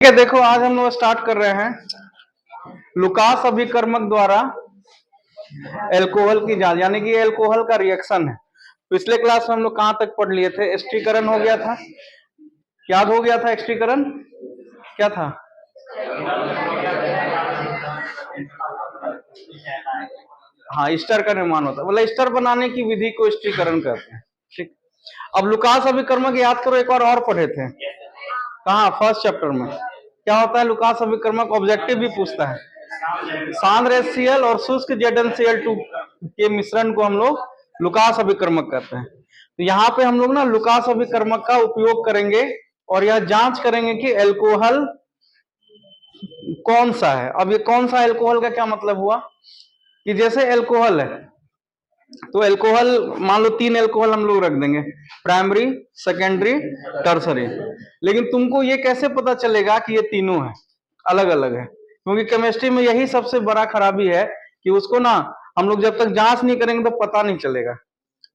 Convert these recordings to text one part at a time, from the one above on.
ठीक है, देखो आज हम लोग स्टार्ट कर रहे हैं लुकास अभिकर्मक द्वारा एल्कोहल की जांच, यानी कि एल्कोहल का रिएक्शन है। पिछले क्लास में हम लोग कहां तक पढ़ लिए थे? स्टिरीकरण हो गया था, याद हो गया था? स्टिरीकरण क्या था? हाँ, स्टर का निर्माण होता है, मतलब स्टर बनाने की विधि को स्टिरीकरण कहते हैं। ठीक, अब लुकास अभिकर्मक याद करो, एक बार और पढ़े थे कहा? फर्स्ट चैप्टर में। क्या होता है लुकास अभिकर्मक? ऑब्जेक्टिव भी पूछता है। सांद्र HCl और शुष्क ZnCl2 के मिश्रण को हम लोग लुकास अभिकर्मक कहते हैं। तो यहाँ पे हम लोग ना लुकास अभिकर्मक का उपयोग करेंगे और यह जांच करेंगे कि एल्कोहल कौन सा है। अब ये कौन सा एल्कोहल का क्या मतलब हुआ कि जैसे एल्कोहल है तो एल्कोहल मान लो 3 एल्कोहल हम लोग रख देंगे, प्राइमरी, सेकेंडरी, टर्सरी। लेकिन तुमको ये कैसे पता चलेगा कि ये तीनों है, अलग अलग है? क्योंकि केमिस्ट्री में यही सबसे बड़ा खराबी है कि उसको ना हम लोग जब तक जांच नहीं करेंगे तो पता नहीं चलेगा।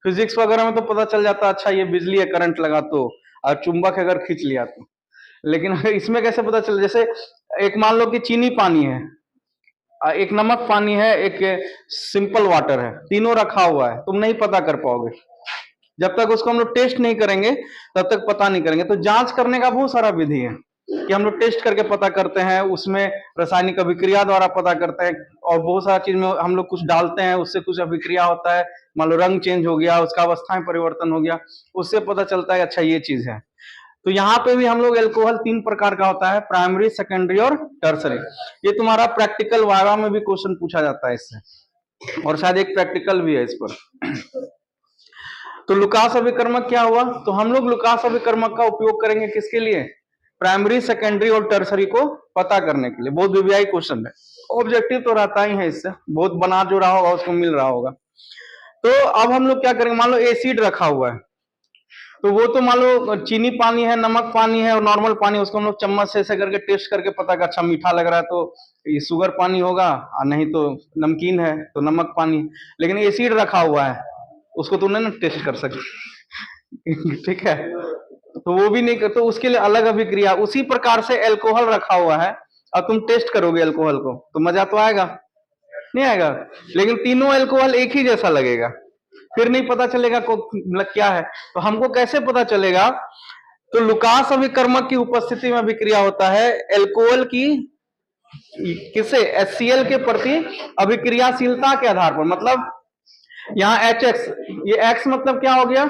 फिजिक्स वगैरह में तो पता चल जाता, अच्छा ये बिजली है, करंट लगा तो, और चुंबक अगर खींच लिया तो। लेकिन इसमें कैसे पता चले? जैसे एक मान लो कि चीनी पानी है, एक नमक पानी है, एक सिंपल वाटर है, तीनों रखा हुआ है, तुम नहीं पता कर पाओगे जब तक उसको हम लोग टेस्ट नहीं करेंगे, तब तक पता नहीं करेंगे। तो जांच करने का बहुत सारा विधि है कि हम लोग टेस्ट करके पता करते हैं, उसमें रासायनिक अभिक्रिया द्वारा पता करते हैं, और बहुत सारा चीज में हम लोग कुछ डालते हैं, उससे कुछ अभिक्रिया होता है, मान लो रंग चेंज हो गया, उसका अवस्था में परिवर्तन हो गया, उससे पता चलता है अच्छा ये चीज है। तो यहाँ पे भी हम लोग एल्कोहल 3 प्रकार का होता है, प्राइमरी, सेकेंडरी और टर्सरी। ये तुम्हारा प्रैक्टिकल वाइवा में भी क्वेश्चन पूछा जाता है इससे, और शायद एक प्रैक्टिकल भी है इस पर। तो लुकास अभिकर्मक क्या हुआ? तो हम लोग लुकास अभिकर्मक का उपयोग करेंगे किसके लिए? प्राइमरी, सेकेंडरी और टर्सरी को पता करने के लिए। बहुत विव्यायी क्वेश्चन है, ऑब्जेक्टिव तो रहता ही है, इससे बहुत बना जो रहा होगा उसको मिल रहा होगा। तो अब हम लोग क्या करेंगे? मान लो एसिड रखा हुआ है, तो वो तो मान लो चीनी पानी है, नमक पानी है और नॉर्मल पानी, उसको हम लोग चम्मच से ऐसे करके टेस्ट करके पता कर, अच्छा मीठा लग रहा है तो ये शुगर पानी होगा, और नहीं तो नमकीन है तो नमक पानी। लेकिन एसिड रखा हुआ है, उसको तुमने ना टेस्ट कर सके ठीक है, तो वो भी नहीं कर, तो उसके लिए अलग अभिक्रिया। उसी प्रकार से एल्कोहल रखा हुआ है और तुम टेस्ट करोगे एल्कोहल को, तो मजा तो आएगा? नहीं आएगा। लेकिन तीनों एल्कोहल एक ही जैसा लगेगा, फिर नहीं पता चलेगा क्या है। तो हमको कैसे पता चलेगा? तो लुकास अभिकर्मक की उपस्थिति में अभिक्रिया होता है एल्कोहल की किसे? HCl के प्रति अभिक्रियाशीलता के आधार पर। मतलब यहाँ HX, ये X मतलब क्या हो गया?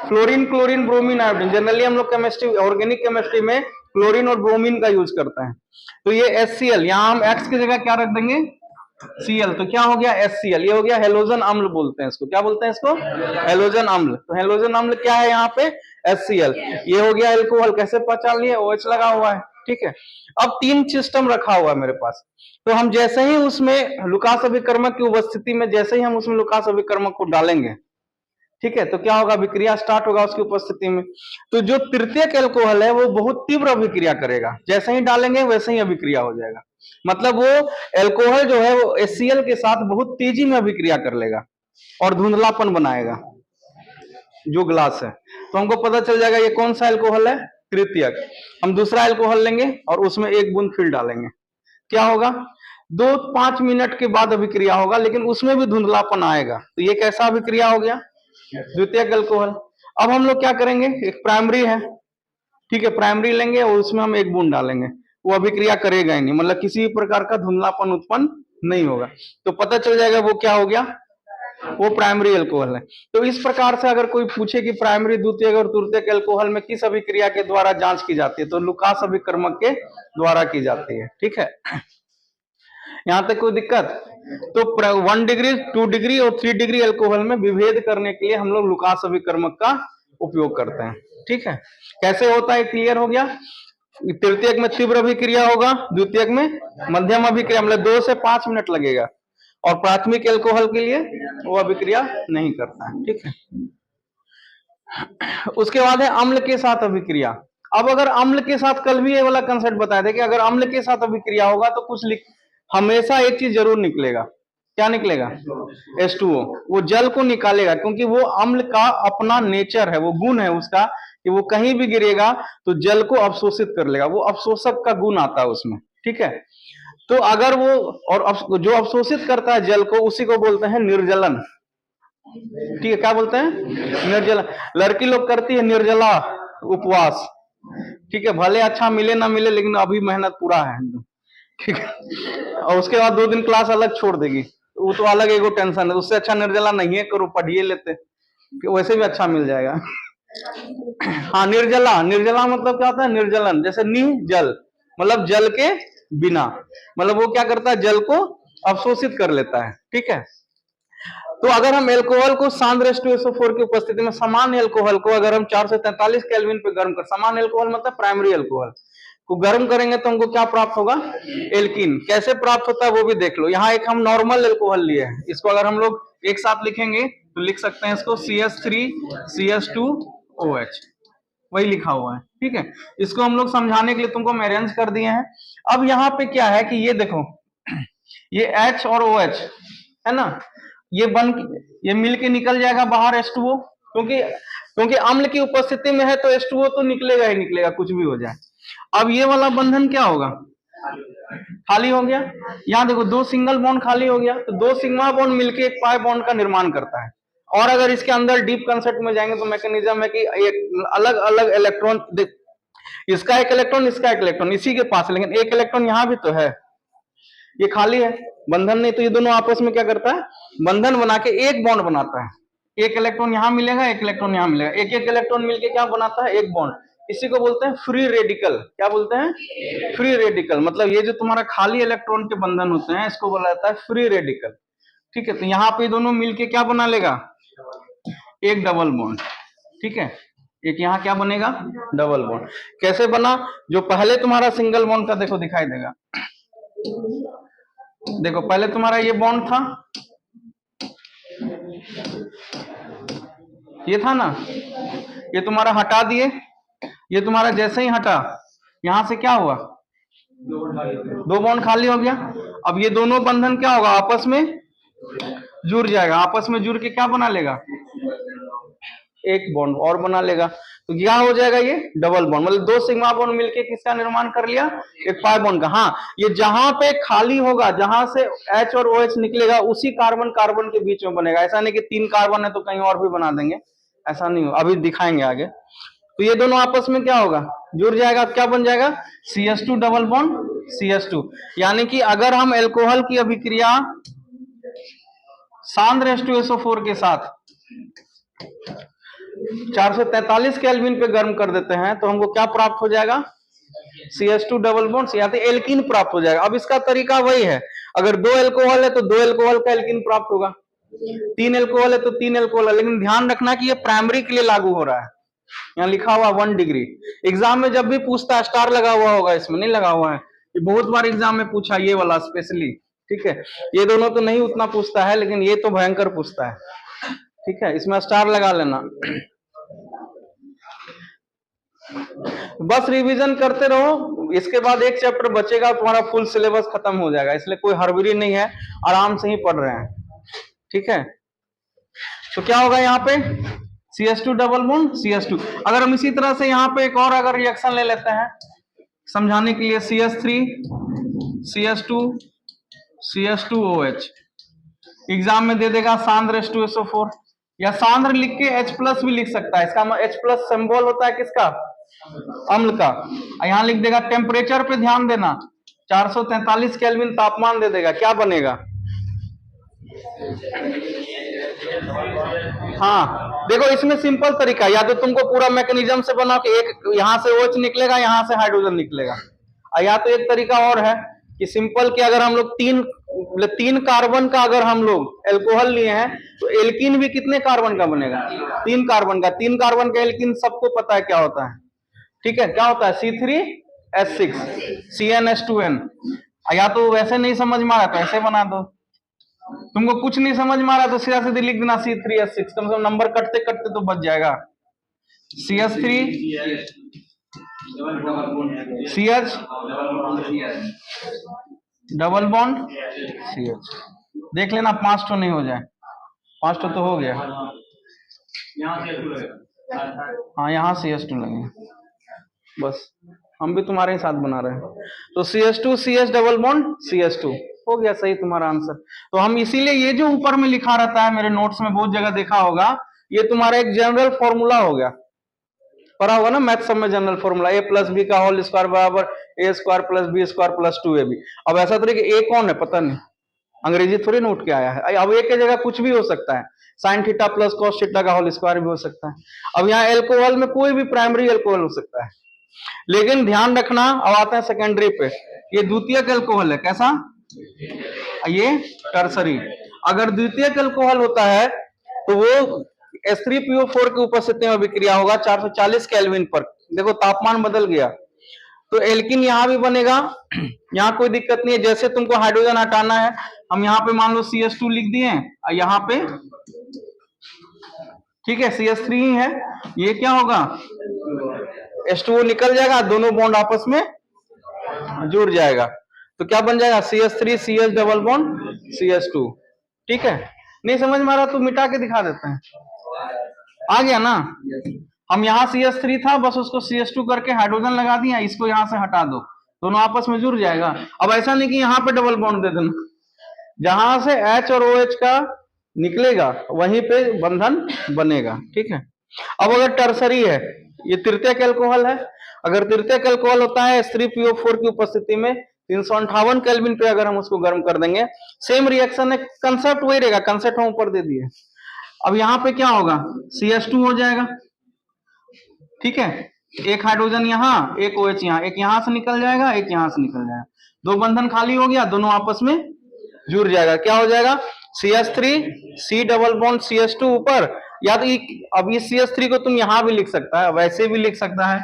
Fluorine, chlorine, bromine, iodine. Generally हम लोग केमिस्ट्री, ऑर्गेनिक केमिस्ट्री में क्लोरीन और ब्रोमीन का यूज करते हैं। तो ये HCl, यहाँ हम X की जगह क्या रख देंगे? Cl। तो क्या हो गया? HCl। ये हो गया हेलोजन अम्ल, बोलते हैं इसको। क्या बोलते हैं इसको? हेलोजन अम्ल। तो हेलोजन अम्ल क्या है यहाँ पे? HCl। ये हो गया एल्कोहल, कैसे पहचान लिए? OH लगा हुआ है। ठीक है, अब 3 सिस्टम रखा हुआ है मेरे पास। तो हम जैसे ही उसमें लुकास अभिकर्मक की उपस्थिति में, जैसे ही हम उसमें लुकास अभिकर्मक को डालेंगे, ठीक है, तो क्या होगा? अभिक्रिया स्टार्ट होगा उसकी उपस्थिति में। तो जो तृतीयक एल्कोहल है वो बहुत तीव्र अभिक्रिया करेगा, जैसे ही डालेंगे वैसे ही अभिक्रिया हो जाएगा। मतलब वो एल्कोहल जो है वो HCl के साथ बहुत तेजी में अभिक्रिया कर लेगा और धुंधलापन बनाएगा जो ग्लास है। तो हमको पता चल जाएगा ये कौन सा एल्कोहल है? तृतीयक। हम दूसरा एल्कोहल लेंगे और उसमें 1 बूंद फिर डालेंगे, क्या होगा? 2-5 मिनट के बाद अभिक्रिया होगा, लेकिन उसमें भी धुंधलापन आएगा। तो ये कैसा अभिक्रिया हो गया? द्वितीयक अल्कोहल। अब हम लोग क्या करेंगे? एक प्राइमरी है, ठीक है, प्राइमरी लेंगे और उसमें हम 1 बूंद डालेंगे, वो अभिक्रिया करेगा ही नहीं, मतलब किसी भी प्रकार का धुंधलापन उत्पन्न नहीं होगा। तो पता चल जाएगा वो क्या हो गया? वो प्राइमरी अल्कोहल है। तो इस प्रकार से अगर कोई पूछे कि प्राइमरी, द्वितीयक और तृतीयक अल्कोहल में किस अभिक्रिया के द्वारा जांच की जाती है, तो लुकास अभिकर्मक के द्वारा की जाती है। ठीक है, यहां तक कोई दिक्कत? तो 1 डिग्री, 2 डिग्री और 3 डिग्री अल्कोहल में विभेद करने के लिए हम लोग लुकास अभिकर्मक का उपयोग करते हैं। ठीक है, कैसे होता है क्लियर हो गया? तृतीयक में तीव्र अभिक्रिया होगा, द्वितीयक में मध्यम अभिक्रिया, मतलब 2 से 5 मिनट लगेगा, और प्राथमिक एल्कोहल के लिए वो अभिक्रिया नहीं करता है। ठीक है, उसके बाद है अम्ल के साथ अभिक्रिया। अब अगर अम्ल के साथ, कल भी ये वाला कंसेप्ट बताया था कि अगर अम्ल के साथ अभिक्रिया होगा तो कुछ हमेशा एक चीज जरूर निकलेगा। क्या निकलेगा? H2O। वो जल को निकालेगा, क्योंकि वो अम्ल का अपना नेचर है, वो गुण है उसका कि वो कहीं भी गिरेगा तो जल को अवशोषित कर लेगा, वो अवशोषक का गुण आता है उसमें, ठीक है। तो अगर वो और जो अवशोषित करता है जल को उसी को बोलते हैं निर्जलन, ठीक है। क्या बोलते हैं? निर्जलन। लड़की लोग करती है निर्जला उपवास, ठीक है, भले अच्छा मिले ना मिले लेकिन अभी मेहनत पूरा है, ठीक है, और उसके बाद 2 दिन क्लास अलग छोड़ देगी, वो तो अलग एगो टेंशन है, उससे अच्छा निर्जला नहीं है करो, पढ़िए लेते, वैसे भी अच्छा मिल जाएगा। हाँ, निर्जला, निर्जला मतलब क्या होता है? निर्जलन, जैसे जल मतलब जल के बिना, मतलब वो क्या करता है? जल को अवशोषित कर लेता है, ठीक है। तो अगर हम एल्कोहल को सांद्र H2SO4 की उपस्थिति में सामान्य एल्कोहल को अगर हम 443 केल्विन पे गर्म कर, सामान्य एल्कोहल मतलब प्राइमरी एल्कोहल को गर्म करेंगे तो हमको क्या प्राप्त होगा? एल्कीन। कैसे प्राप्त होता है वो भी देख लो। यहाँ एक हम नॉर्मल एल्कोहल लिए हैं, इसको अगर हम लोग एक साथ लिखेंगे तो लिख सकते हैं इसको CH3CH2OH, वही लिखा हुआ है, ठीक है। इसको हम लोग समझाने के लिए तुमको हम अरेंज कर दिए हैं। अब यहाँ पे क्या है कि ये देखो, ये H और OH है ना, ये मिल के निकल जाएगा बाहर H2O, क्योंकि अम्ल की उपस्थिति में है तो H2O तो निकलेगा ही निकलेगा, कुछ भी हो जाए। अब ये वाला बंधन क्या होगा? खाली हो गया। यहाँ देखो 2 सिंगल बॉन्ड खाली हो गया, तो 2 सिग्मा बॉन्ड मिलके एक पाई बॉन्ड का निर्माण करता है। और अगर इसके अंदर डीप कंसेप्ट में जाएंगे तो मैकेनिज्म है कि एक अलग अलग इलेक्ट्रॉन, इसका एक इलेक्ट्रॉन, इसका एक इलेक्ट्रॉन इसी के पास, लेकिन एक इलेक्ट्रॉन यहाँ भी तो है, ये खाली है, बंधन नहीं, तो ये दोनों आपस में क्या करता है? बंधन बना के एक बॉन्ड बनाता है। एक इलेक्ट्रॉन यहां मिलेगा, एक इलेक्ट्रॉन यहां मिलेगा, एक एक इलेक्ट्रॉन मिलके क्या बनाता है? एक बॉन्ड। इसी को बोलते हैं फ्री रेडिकल। क्या बोलते हैं? Free radical. मतलब ये जो तुम्हारा खाली इलेक्ट्रॉन के बंधन होते हैं इसको बोला जाता है फ्री रेडिकल, ठीक है। तो यहाँ पे दोनों मिलके क्या बना लेगा? एक डबल बॉन्ड, ठीक है। एक यहाँ क्या बनेगा? Double bond. कैसे बना? जो पहले तुम्हारा सिंगल बॉन्ड था देखो दिखाई देगा, देखो पहले तुम्हारा ये बॉन्ड था, ये था ना, ये तुम्हारा हटा दिए, ये तुम्हारा जैसे ही हटा यहां से क्या हुआ? 2 बॉन्ड खाली हो गया। अब ये दोनों बंधन क्या होगा? आपस में जुड़ जाएगा, आपस में जुड़ के क्या बना लेगा? एक बॉन्ड और बना लेगा, तो क्या हो जाएगा? ये डबल बॉन्ड, मतलब 2 सिग्मा बॉन्ड मिलके किसका निर्माण कर लिया? एक पाई बॉन्ड का। हाँ, ये जहां पे खाली होगा, जहां से H और OH निकलेगा उसी कार्बन कार्बन के बीच में बनेगा। ऐसा नहीं कि 3 कार्बन है तो कहीं और भी बना देंगे, ऐसा नहीं हो, अभी दिखाएंगे आगे। तो ये दोनों आपस में क्या होगा? जुड़ जाएगा, क्या बन जाएगा? CH2 double bond CH2। यानी कि अगर हम एल्कोहल की अभिक्रिया सांद्र H2SO4 के साथ 443 केल्विन पे गर्म कर देते हैं तो हमको क्या प्राप्त हो जाएगा? CH2 डबल बॉन्ड, या तो एल्कीन प्राप्त हो जाएगा। अब इसका तरीका वही है, अगर 2 एल्कोहल है तो 2 एल्कोहल का एल्कीन प्राप्त होगा, 3 एल्कोहल है तो 3 एल्कोहल है, लेकिन ध्यान रखना कि ये प्राइमरी के लिए लागू हो रहा है। यहाँ लिखा हुआ 1 डिग्री। एग्जाम में जब भी पूछता है, स्टार लगा हुआ होगा, इसमें नहीं लगा हुआ है, ये बहुत बार एग्जाम में पूछा ये वाला स्पेशली, ठीक है। ये दोनों तो नहीं उतना पूछता है, लेकिन ये तो भयंकर पूछता है, ठीक है, इसमें स्टार लगा लेना। बस रिवीजन करते रहो, इसके बाद एक चैप्टर बचेगा, तुम्हारा फुल सिलेबस खत्म हो जाएगा, इसलिए कोई हड़बड़ी नहीं है, आराम से ही पढ़ रहे हैं, ठीक है। तो क्या होगा यहाँ पे? CH2 double bond CH2। अगर हम इसी तरह से यहाँ पे एक और अगर रिएक्शन ले लेते हैं समझाने के लिए, CH3 CH2 CH2OH, एग्जाम में दे देगा सांद्र H2SO4, या सांद्र लिख के H+ भी लिख सकता है, इसका H+ सिंबल होता है किसका? अम्ल का। यहाँ लिख देगा, टेम्परेचर पे ध्यान देना, 443 केल्विन तापमान दे देगा, क्या बनेगा? हाँ देखो, इसमें सिंपल तरीका, या तो तुमको पूरा मैकेनिज्म से बनाओ कि एक यहां से OH निकलेगा, यहां से हाइड्रोजन निकलेगा, या तो एक तरीका और है कि सिंपल कि अगर हम लोग तीन कार्बन का अगर हम लोग एल्कोहल लिए हैं तो एल्कीन भी कितने कार्बन का बनेगा? 3 कार्बन का। 3 कार्बन का एल्कीन सबको पता है क्या होता है, ठीक है, क्या होता है? C3H6 CnH2n। या तो वैसे नहीं समझ में आ रहा तो ऐसे बना दो, तुमको कुछ नहीं समझ में आ रहा तो सीधा सीधे लिख देना C3H6, कम से कम नंबर कटते कटते तो बच जाएगा। CH3 CH double bond CH, देख लेना 5 तो नहीं हो जाए, 5 तो हो गया। हाँ यहाँ CH2 लगेगा, बस हम भी तुम्हारे ही साथ बना रहे हैं। तो CH2 CH double bond CH2 हो गया सही तुम्हारा आंसर। तो हम इसीलिए ये जो ऊपर में लिखा रहता है, मेरे नोट्स में बहुत जगह देखा होगा, ये तुम्हारा एक जनरल फॉर्मूला हो गया, पढ़ा होगा ना मैथ सब में general formula, a plus B का होल स्क्वायर बराबर a square plus B square plus 2ab। अब ऐसा तरीके a कौन है पता नहीं, अंग्रेजी थोड़ी ना उठ के आया है। अब a के जगह कुछ भी हो सकता है, sine theta plus cos theta का होल स्क्वायर भी हो सकता है। अब यहाँ एल्कोहल में कोई भी प्राइमरी एल्कोहल हो सकता है, लेकिन ध्यान रखना, अब आते हैं सेकेंडरी पे, ये द्वितीयक एल्कोहल है, कैसा, ये टर्सरी। अगर द्वितीयक एल्कोहल होता है तो वो H3PO4 की उपस्थिति में विक्रिया होगा 440 केल्विन पर। देखो तापमान बदल गया, तो एल्किन यहां भी बनेगा, यहां कोई दिक्कत नहीं है। जैसे तुमको हाइड्रोजन हटाना है, हम यहाँ पे मान लो CH2 लिख दिए और यहाँ पे ठीक है CH3 ही है, ये क्या होगा H2O निकल जाएगा, दोनों बॉन्ड आपस में जुड़ जाएगा, तो क्या बन जाएगा CH3 CH double bond CH2। ठीक है, नहीं समझ में आ रहा तो मिटा के दिखा देते हैं, आ गया ना। हम यहाँ CH3 था, बस उसको CH2 करके हाइड्रोजन लगा दिया, इसको यहाँ से हटा दो, दोनों आपस में जुड़ जाएगा। अब ऐसा नहीं कि यहाँ पे डबल बॉन्ड दे देना, जहां से H और OH का निकलेगा वहीं पे बंधन बनेगा। ठीक है, अब अगर टर्सरी है, ये तृतीयक एल्कोहल है, अगर तृतीयक एल्कोहल होता है H3PO4 की उपस्थिति में 358 केल्विन पे अगर हम उसको गर्म कर देंगे, सेम रिएक्शन है, कंसेप्ट वही रहेगा, कंसेप्ट हम ऊपर दे दिए। अब यहाँ पे क्या होगा CH2 हो जाएगा, ठीक है, एक हाइड्रोजन यहाँ, एक OH यहाँ, एक यहाँ से निकल जाएगा, एक यहाँ से निकल जाएगा, दो बंधन खाली हो गया, दोनों आपस में जुड़ जाएगा, क्या हो जाएगा CH3 C double bond CH2 ऊपर, या तो अब इस CH3 को तुम यहां भी लिख सकता है, वैसे भी लिख सकता है।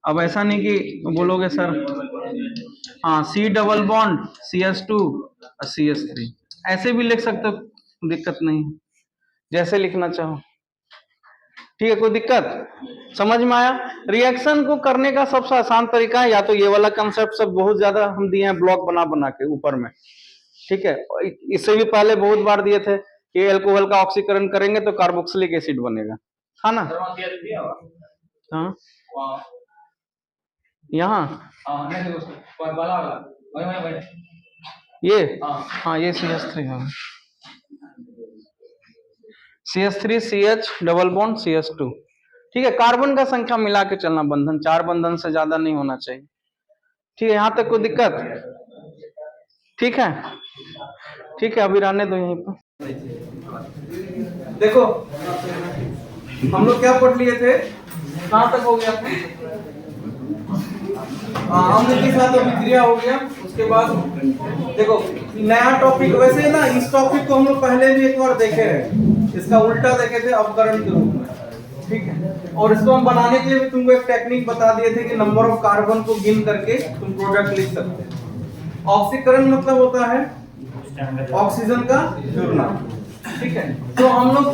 अब ऐसा नहीं कि बोलोगे सर, हाँ C double bond CH2 CH3 ऐसे भी लिख सकते हो, दिक्कत नहीं, जैसे लिखना चाहो। ठीक है, कोई दिक्कत, समझ में आया। रिएक्शन को करने का सबसे आसान तरीका है, या तो ये वाला कंसेप्ट सब बहुत ज्यादा हम दिए हैं ब्लॉक बना बना के ऊपर में, ठीक है, इससे भी पहले बहुत बार दिए थे कि एल्कोहल का ऑक्सीकरण करेंगे तो कार्बोक्सिलिक एसिड बनेगा, था ना। हाँ यहाँ ये हाँ ये CH3 है, CH3 CH double bond CH2। ठीक है, कार्बन का संख्या मिला के चलना, बंधन 4 बंधन से ज्यादा नहीं होना चाहिए। ठीक है, यहां तक कोई दिक्कत, ठीक है, ठीक है, अभी रहने दो यहीं पर। देखो हम लोग क्या पढ़ लिए थे, कहां तक हो गया था, अम्ल के साथ अभिक्रिया हो गया। उसके बाद देखो नया टॉपिक, वैसे ना इस टॉपिक को हम लोग पहले भी एक बार देखे हैं, इसका उल्टा देखे थे अवकरण के रूप में, ठीक है, और इसको हम बनाने के लिए भी तुमको एक टेक्निक बता दिए थे कि नंबर ऑफ कार्बन को गिन करके तुम प्रोडक्ट लिख सकते हैं। ऑक्सीकरण मतलब होता है ऑक्सीजन का जुड़ना, ठीक है, तो हम लोग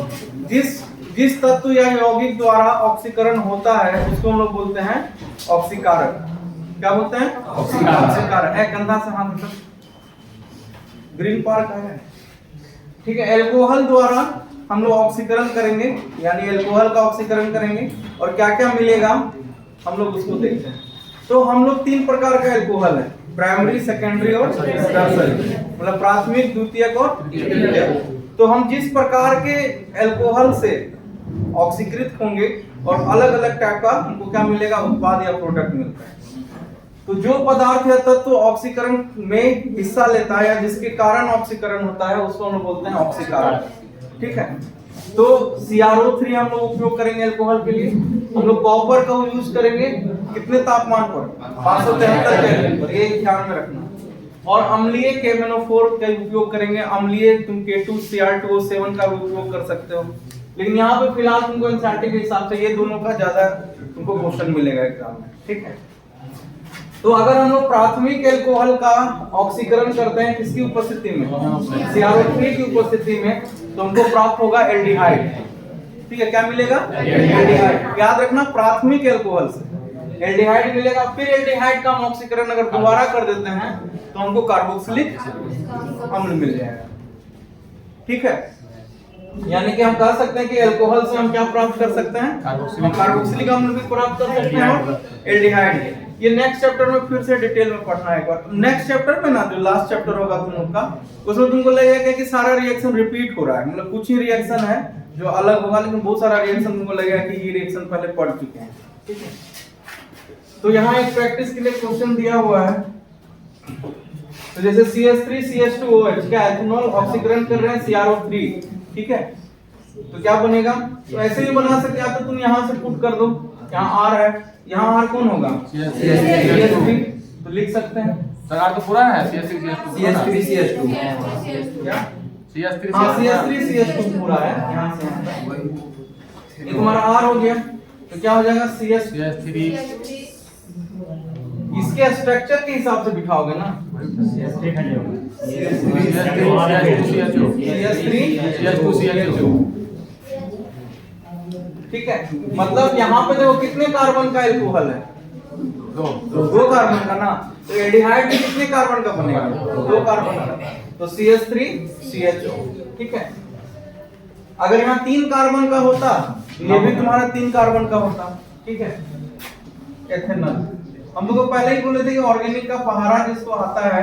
जिस तत्व या यौगिक द्वारा ऑक्सीकरण होता है उसको हम लोग बोलते हैं ऑक्सीकारक। क्या बोलते हैं ऑक्सीकारक। है कंधा से हाथ तक, ग्रीन पार्क है, ठीक है। एल्कोहल द्वारा हम लोग ऑक्सीकरण करेंगे, यानी एल्कोहल का ऑक्सीकरण करेंगे, और क्या क्या मिलेगा हम लोग उसको देखते हैं। तो हम लोग 3 प्रकार का एल्कोहल है, प्राइमरी, सेकेंडरी और टर्सरी, मतलब प्राथमिक, द्वितीयक और तृतीयक। तो हम जिस प्रकार के एल्कोहल से ऑक्सीकृत होंगे और अलग अलग टाइप का हमको क्या मिलेगा, उत्पाद या प्रोडक्ट मिलता है। तो जो पदार्थ या तत्व ऑक्सीकरण में हिस्सा लेता है या जिसके कारण ऑक्सीकरण होता है उसको हम लोग बोलते हैं ऑक्सीकारक, ठीक है। तो CrO3 हम लोग उपयोग करेंगे एल्कोहल के लिए। हम लोग कॉपर का यूज करेंगे कितने तापमान पर, 573 केल्विन पर, ये ध्यान में रखना। और अम्लीय KMnO4 का उपयोग करेंगे। अम्लीय तुम K2Cr2O7 का भी उपयोग कर सकते हो, लेकिन यहाँ पे फिलहाल तुमको एनसीईआरटी के हिसाब से ये दोनों का ज्यादा तुमको क्वेश्चन मिलेगा एग्जाम में, ठीक है। तो अगर हम लोग प्राथमिक एल्कोहल का ऑक्सीकरण करते हैं किसकी उपस्थिति में, CrO3 की उपस्थिति में, तो हमको प्राप्त होगा एल्डिहाइड, ठीक है। क्या मिलेगा, एल्डिहाइड। याद रखना प्राथमिक एल्कोहल से एल्डिहाइड मिलेगा। फिर एल्डिहाइड का हम ऑक्सीकरण अगर दोबारा कर देते हैं तो हमको कार्बोक्सिलिक अम्ल मिल जाएगा, ठीक है। यानी कि हम कह सकते हैं कि अल्कोहल से हम क्या प्राप्त कर सकते हैं, कार्बोक्सिलिक अम्ल भी प्राप्त कर सकते हैं और एल्डिहाइड। ये नेक्स्ट चैप्टर में फिर से डिटेल में पढ़ना है एक बार। नेक्स्ट चैप्टर में ना, जो लास्ट चैप्टर होगा तुम लोग का, उसमें तुमको लगेगा कि सारा रिएक्शन रिपीट हो रहा है, मतलब कुछ ही रिएक्शन है जो अलग होगा, लेकिन बहुत सारा रिएक्शन तुमको लगेगा कि ये रिएक्शन पहले पढ़ चुके हैं, ठीक है। तो यहाँ एक प्रैक्टिस के लिए क्वेश्चन दिया हुआ है। तो जैसे CH3CH2OH क्या एथेनॉल ऑक्सीकरण कर रहे हैं CrO3, ठीक है। तो क्या बनेगा, तो ऐसे ही बना सकते हैं, या तो तुम यहाँ से पुट कर दो, यहाँ R है, यहाँ R कौन होगा, CH3, तो लिख सकते हैं सर R तो पूरा है CH3CH2 क्या, CH3CH2 पूरा है, यहाँ से ये तुम्हारा R हो गया, तो क्या हो जाएगा CH3। इसके स्ट्रक्चर के हिसाब से बिठाओगे ना, CH3CH2, ठीक है। मतलब यहाँ पे देखो कितने कार्बन का एल्कोहल है, दो कार्बन का ना, तो एल्डिहाइड में कितने कार्बन का बनेगा, 2 कार्बन का, तो CH3CHO, ठीक है। अगर यहाँ 3 कार्बन का होता, ये भी तुम्हारा 3 कार्बन का होता, ठीक है, एथेनॉल। हम लोग पहले ही बोले थे कि ऑर्गेनिक का पहाड़ा जिसको आता है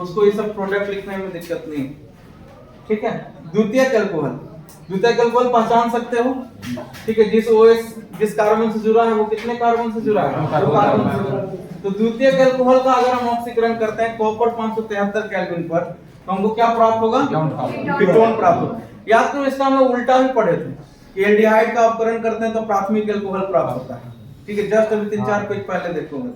उसको ये सब प्रोडक्ट लिखने में दिक्कत नहीं, ठीक है। द्वितीयक अल्कोहल, द्वितीयक अल्कोहल पहचान सकते हो, ठीक है। जिस कार्बन से जुड़ा है वो कितने कार्बन से जुड़ा है, 2 कार्बन से। तो द्वितीयक अल्कोहल का अगर हम ऑक्सीकरण करते हैं कॉपर 573 केल्विन पर, तो हमको क्या प्राप्त होगा, कीटोन प्राप्त होगा। याद करो इसका हम लोग उल्टा भी पढ़े थे, एल्डिहाइड का अपकरण करते हैं तो प्राथमिक अल्कोहल प्राप्त होता है, ठीक है। जस्ट अभी 3-4 पेज पहले देखोगे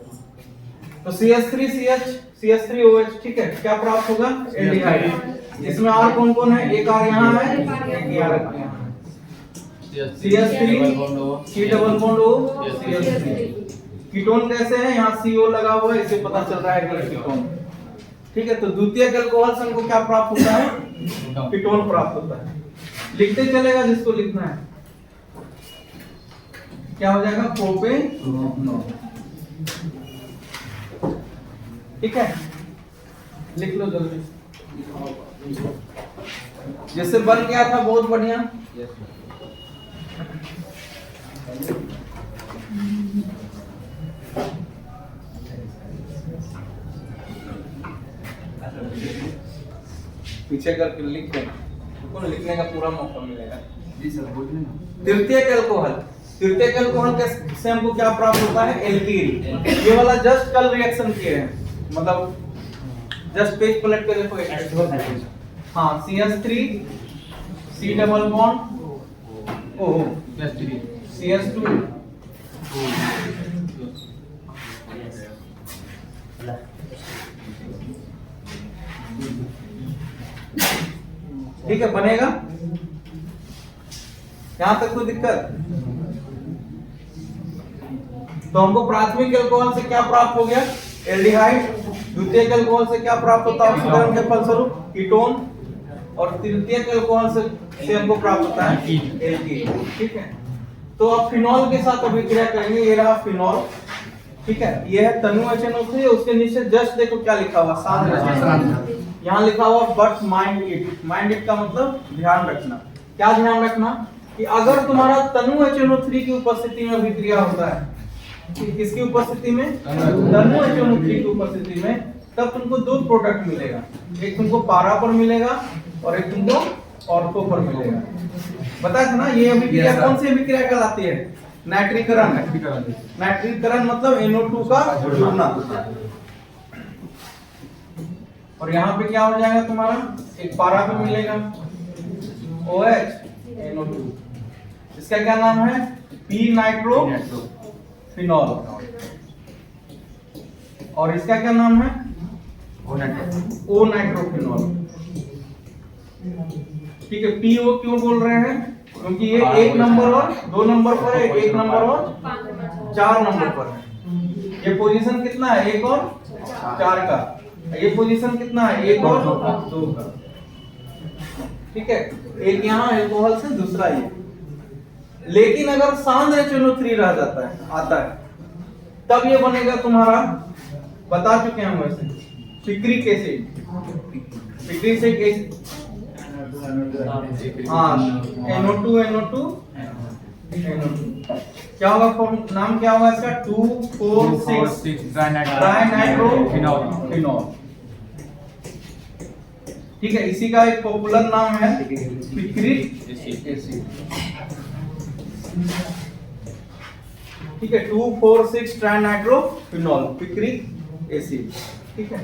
तो CH3OH, ठीक है, क्या प्राप्त होगा, एल्डिहाइड। इसमें R कौन कौन है, एक R यहाँ है, एक यहाँ है, CH3 C double bond O CH3। Ketone कैसे है, यहाँ CO लगा हुआ है, इससे पता चल रहा है कि कीटोन, ठीक है। तो द्वितीयक अल्कोहल से हमको क्या प्राप्त होता है, कीटोन प्राप्त होता है। लिखते चलेगा जिसको लिखना है, क्या हो जाएगा, प्रोपेनॉल, ठीक है। लिख लो जल्दी, जैसे बन गया था बहुत बढ़िया। पीछे करके लिख दो, तुमको लिखने का पूरा मौका मिलेगा। जी सर बोलिए ना। तृतीयक अल्कोहल, तृतीयक अल्कोहल से हमको क्या प्राप्त होता है, एल्कीन। ये वाला जस्ट कल रिएक्शन किए हैं, मतलब जस्ट पेज पलट के देखो, हाँ CH3 C double bond O CH2 ठीक है, बनेगा। यहां तक कोई दिक्कत, तो हमको प्राथमिक अल्कोहल से क्या प्राप्त हो गया, एल्डिहाइड। द्वितीयक अल्कोहल से क्या प्राप्त होता है ऑक्सीकरण के फलस्वरूप, कीटोन। और तृतीयक अल्कोहल से हमको प्राप्त होता है एल्कीन, ठीक है। तो अब फिनॉल के साथ अभिक्रिया करेंगे, ये रहा फिनॉल, ठीक है। ये है तनु HNO3, उसके नीचे जस्ट देखो क्या लिखा हुआ, सांद्र। यहाँ लिखा हुआ but mind it, mind it का मतलब ध्यान रखना। क्या ध्यान रखना, कि अगर तुम्हारा तनु HNO3 की उपस्थिति में अभिक्रिया होता है, किसकी उपस्थिति में, तनु HNO3 की उपस्थिति में, तब तुमको 2 प्रोडक्ट मिलेगा, एक तुमको पारा पर मिलेगा और एक तुमको ऑर्थो पर मिलेगा। बताया था ना, ये अभिक्रिया कौन सी अभिक्रिया कहलाती है, नाइट्रीकरण। नाइट्रीकरण मतलब NO2 का जुड़ना। और यहाँ पे क्या हो जाएगा तुम्हारा, एक पारा पे मिलेगा OH NO2, इसका क्या नाम है, P नाइट्रोफिनॉल। और इसका क्या नाम है, O नाइट्रोफिनॉल, ठीक है। PO क्यों बोल रहे हैं, क्योंकि ये 1 नंबर और 2 नंबर पर है, 1 नंबर और 4 नंबर पर है। ये पोजीशन कितना है, 1 और 4 का। ये पोजीशन कितना है, 1 और 2 का, ठीक है। एक यहाँ अल्कोहल से दूसरा ये। लेकिन अगर सांद्र HNO3 रह जाता है, आता है, तब ये बनेगा तुम्हारा, बता चुके हैं हम वैसे, पिक्रिक एसिड। पिक्रिक एसिड हाँ NO2 NO2 क्या होगा नाम क्या होगा इसका 2,4,6 ट्राइनाइट्रोफिनॉल। ठीक है, इसी का एक पॉपुलर नाम है पिक्रिक एसिड। ठीक है, 2,4,6 ट्राइनाइट्रोफिनॉल पिक्रिक एसिड। ठीक है,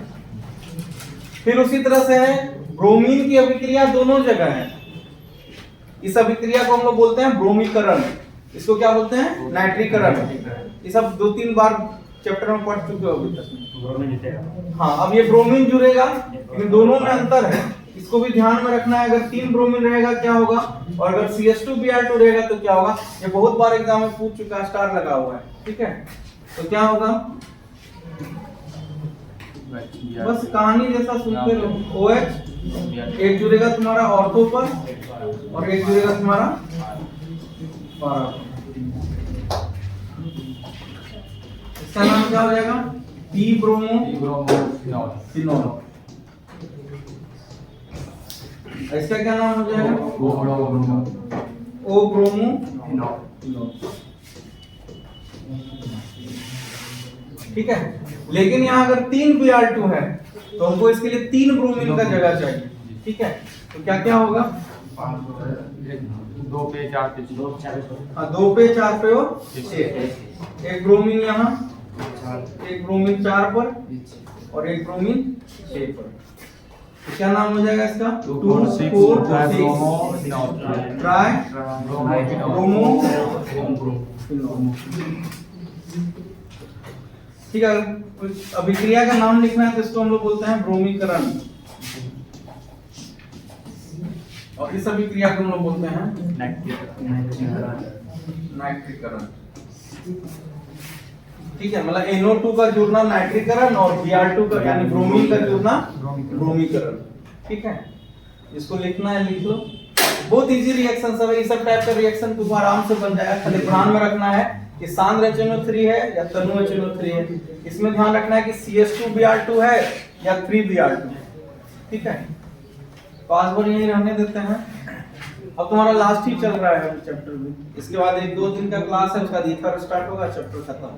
फिर उसी तरह से है ब्रोमीन की अभिक्रिया दोनों जगह है। इस अभिक्रिया को हम लोग बोलते हैं ब्रोमीकरण, इसको क्या बोलते हैं नाइट्रीकरण। ये सब 2-3 बार चैप्टर में पढ़ चुके हो अभी तक। हाँ, अब ये ब्रोमीन जुड़ेगा, लेकिन दोनों में अंतर है, इसको भी ध्यान में रखना है। अगर 3 ब्रोमीन रहेगा क्या होगा, और अगर CH2Br2 रहेगा तो क्या होगा। ये बहुत बार एग्जाम में पूछ चुका है, स्टार लगा हुआ है। ठीक है, तो क्या होगा, बस कहानी जैसा सुनते रहो। OH एक जुड़ेगा तुम्हारा ऑर्थो पर और एक जुड़ेगा तुम्हारा para पर। इसका नाम क्या हो जाएगा P ब्रोमोफिनॉल। इसका क्या नाम हो जाएगा O ब्रोमोफिनॉल। ठीक है, लेकिन यहाँ अगर 3 Br2 है तो हमको इसके लिए 3 ब्रोमीन का जगह चाहिए। ठीक है, तो क्या क्या होगा 2 पे 4 पे 2 पे 4 पे और 6, एक ब्रोमीन यहाँ, एक ब्रोमीन 4 पर और एक ब्रोमीन 6 पर। तो क्या नाम हो जाएगा इसका 2,4,6 ट्राई ब्रोमोफिनॉल। ठीक है, अभिक्रिया का नाम लिखना है तो इसको हम लोग बोलते हैं ब्रोमीकरण, और इस अभिक्रिया को हम लोग बोलते हैं नाइट्रीकरण। ठीक है, मतलब NO2 का जुड़ना नाइट्रीकरण और Br2 का यानी ब्रोमीन का जुड़ना ब्रोमीकरण। ठीक है, इसको लिखना है, लिख लो। बहुत इजी रिएक्शन सब है, ये सब टाइप का रिएक्शन तुम आराम से बन जाएगा। खाली ध्यान में रखना है कि सांद्र HNO3 है या तनु HNO3 है। इसमें ध्यान रखना है कि CH2Br2 है या 3Br2। ठीक है, तो आज बार यही रहने देते हैं। अब तुम्हारा लास्ट ही चल रहा है चैप्टर में, इसके बाद 1-2 दिन का क्लास है, उसका ईथर स्टार्ट होगा, चैप्टर खत्म।